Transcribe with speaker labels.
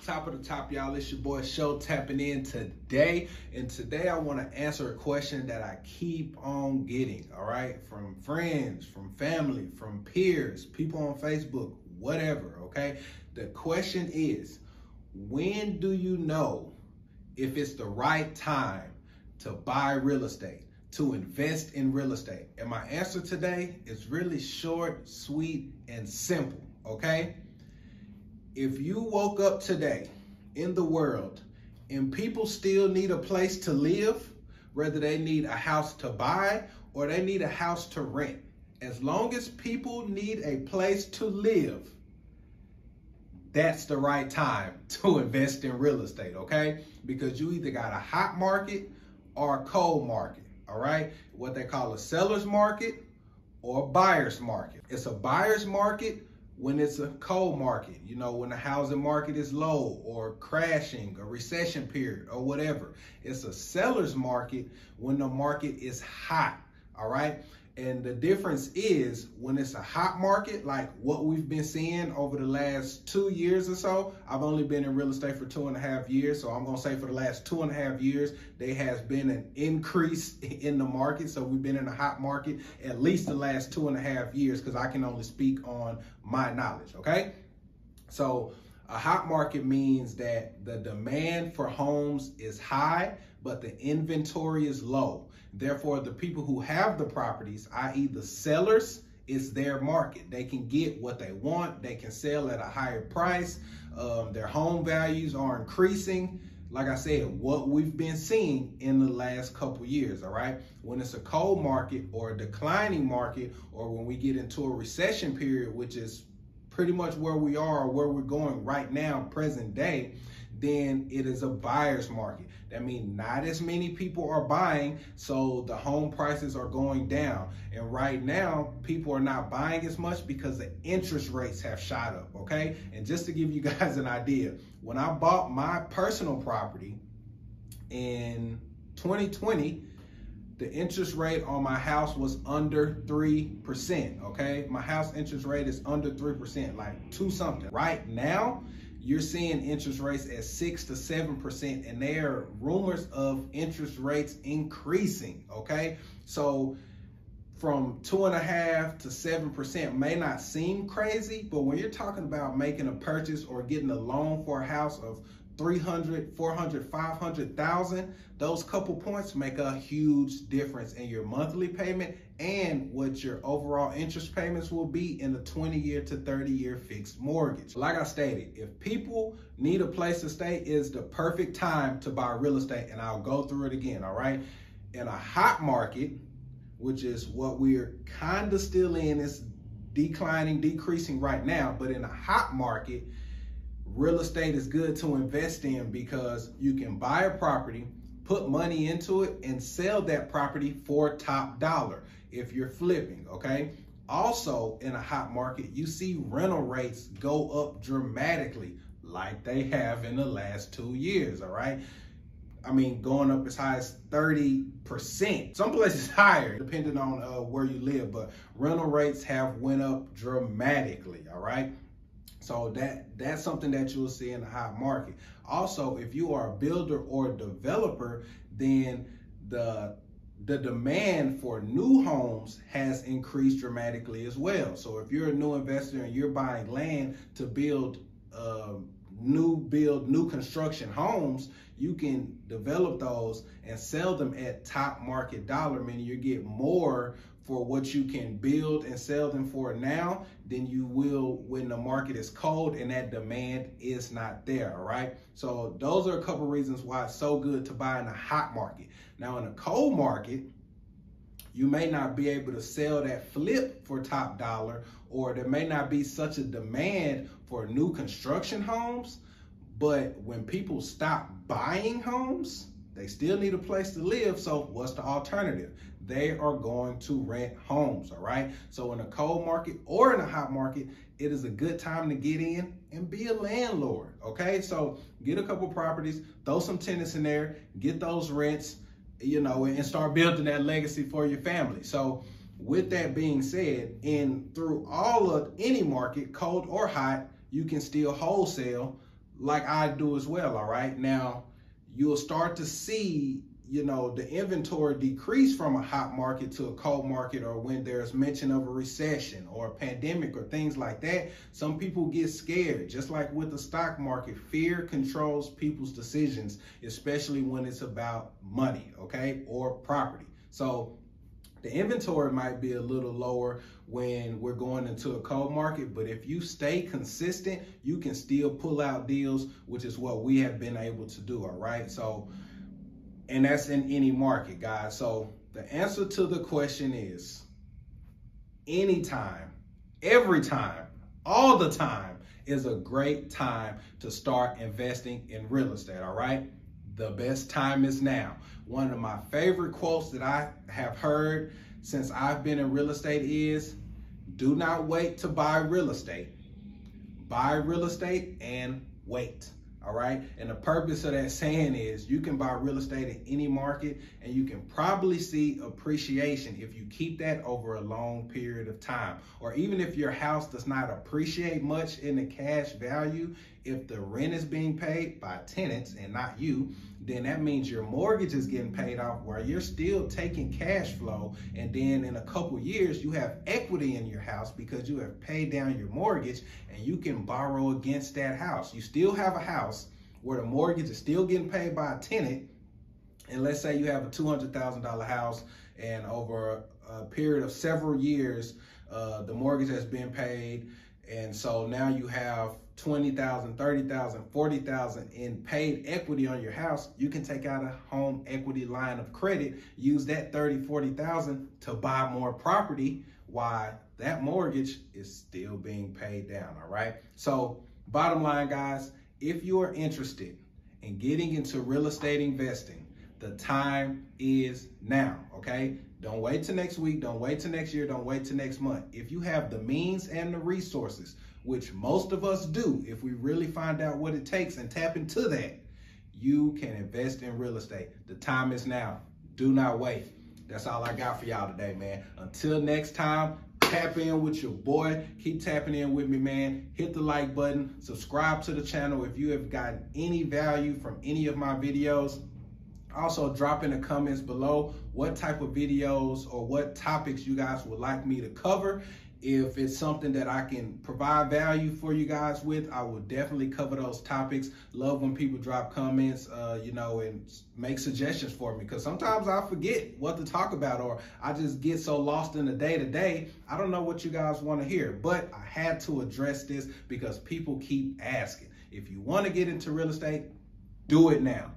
Speaker 1: Top of the top, y'all. It's your boy Show tapping in today. And today I want to answer a question that I keep on getting, all right? From friends, from family, from peers, people on Facebook, whatever, okay? The question is, when do you know if it's the right time to buy real estate, to invest in real estate? And my answer today is really short, sweet, and simple, okay? If you woke up today in the world and people still need a place to live, whether they need a house to buy or they need a house to rent, as long as people need a place to live, that's the right time to invest in real estate, okay? Because you either got a hot market or a cold market, all right? What they call a seller's market or a buyer's market. It's a buyer's market when it's a cold market, you know, when the housing market is low or crashing, a recession period or whatever. It's a seller's market when the market is hot, all right? And the difference is when it's a hot market, like what we've been seeing over the last 2 years or so. I've only been in real estate for 2.5 years. So I'm going to say for the last 2.5 years, there has been an increase in the market. So we've been in a hot market at least the last 2.5 years because I can only speak on my knowledge. Okay. So a hot market means that the demand for homes is high, but the inventory is low. Therefore, the people who have the properties, i.e. the sellers, it's their market. They can get what they want. They can sell at a higher price. Their home values are increasing. Like I said, what we've been seeing in the last couple years, all right? When it's a cold market or a declining market, or when we get into a recession period, which is pretty much where we are or where we're going right now, present day, then it is a buyer's market. That means not as many people are buying, so the home prices are going down. And right now, people are not buying as much because the interest rates have shot up, okay? And just to give you guys an idea, when I bought my personal property in 2020, the interest rate on my house was under 3%, okay? My house interest rate is under 3%, like 2 something. Right now, you're seeing interest rates at 6 to 7%, and there are rumors of interest rates increasing, okay? So from 2.5 to 7% may not seem crazy, but when you're talking about making a purchase or getting a loan for a house of 300, 400, 500,000, those couple points make a huge difference in your monthly payment and what your overall interest payments will be in a 20-year to 30-year fixed mortgage. Like I stated, if people need a place to stay, is the perfect time to buy real estate, and I'll go through it again, all right? In a hot market, which is what we're kind of still in, it's declining, decreasing right now, but in a hot market, real estate is good to invest in because you can buy a property, put money into it, and sell that property for top dollar if you're flipping, okay? Also, in a hot market, you see rental rates go up dramatically like they have in the last 2 years, all right? I mean, going up as high as 30%. Some places higher, depending on where you live, but rental rates have went up dramatically, all right? So that's something that you'll see in the hot market. Also, if you are a builder or a developer, then the demand for new homes has increased dramatically as well. So if you're a new investor and you're buying land to build new construction homes, you can develop those and sell them at top market dollar, meaning you get more for what you can build and sell them for now than you will when the market is cold and that demand is not there, all right? So those are a couple reasons why it's so good to buy in a hot market. Now in a cold market, you may not be able to sell that flip for top dollar, or there may not be such a demand for new construction homes, but when people stop buying homes, they still need a place to live, so what's the alternative? They are going to rent homes, all right? So in a cold market or in a hot market, it is a good time to get in and be a landlord, okay? So get a couple properties, throw some tenants in there, get those rents, you know, and start building that legacy for your family. So with that being said, through all of any market, cold or hot, you can still wholesale like I do as well, all right? Now, you'll start to see, the inventory decrease from a hot market to a cold market, or when there's mention of a recession or a pandemic or things like that. Some people get scared. Just like with the stock market, fear controls people's decisions, especially when it's about money, okay, or property. So the inventory might be a little lower when we're going into a cold market, but if you stay consistent, you can still pull out deals, which is what we have been able to do, all right? So, and that's in any market, guys. So the answer to the question is anytime, every time, all the time is a great time to start investing in real estate, all right? The best time is now. One of my favorite quotes that I have heard since I've been in real estate is, do not wait to buy real estate. Buy real estate and wait. All right. And the purpose of that saying is you can buy real estate in any market and you can probably see appreciation if you keep that over a long period of time. Or even if your house does not appreciate much in the cash value, if the rent is being paid by tenants and not you, then that means your mortgage is getting paid off where you're still taking cash flow. And then in a couple years, you have equity in your house because you have paid down your mortgage and you can borrow against that house. You still have a house where the mortgage is still getting paid by a tenant. And let's say you have a $200,000 house and over a period of several years, the mortgage has been paid. And so now you have $20,000, $30,000, $40,000 in paid equity on your house. You can take out a home equity line of credit, use that $30,000, $40,000 to buy more property while that mortgage is still being paid down, all right? So bottom line, guys, if you are interested in getting into real estate investing, the time is now, okay? Don't wait till next week. Don't wait till next year. Don't wait till next month. If you have the means and the resources, which most of us do, if we really find out what it takes and tap into that, you can invest in real estate. The time is now. Do not wait. That's all I got for y'all today, man. Until next time, tap in with your boy. Keep tapping in with me, man. Hit the like button. Subscribe to the channel if you have gotten any value from any of my videos. Also, drop in the comments below what type of videos or what topics you guys would like me to cover. If it's something that I can provide value for you guys with, I will definitely cover those topics. Love when people drop comments, and make suggestions for me, because sometimes I forget what to talk about, or I just get so lost in the day-to-day. I don't know what you guys want to hear, but I had to address this because people keep asking. If you want to get into real estate, do it now.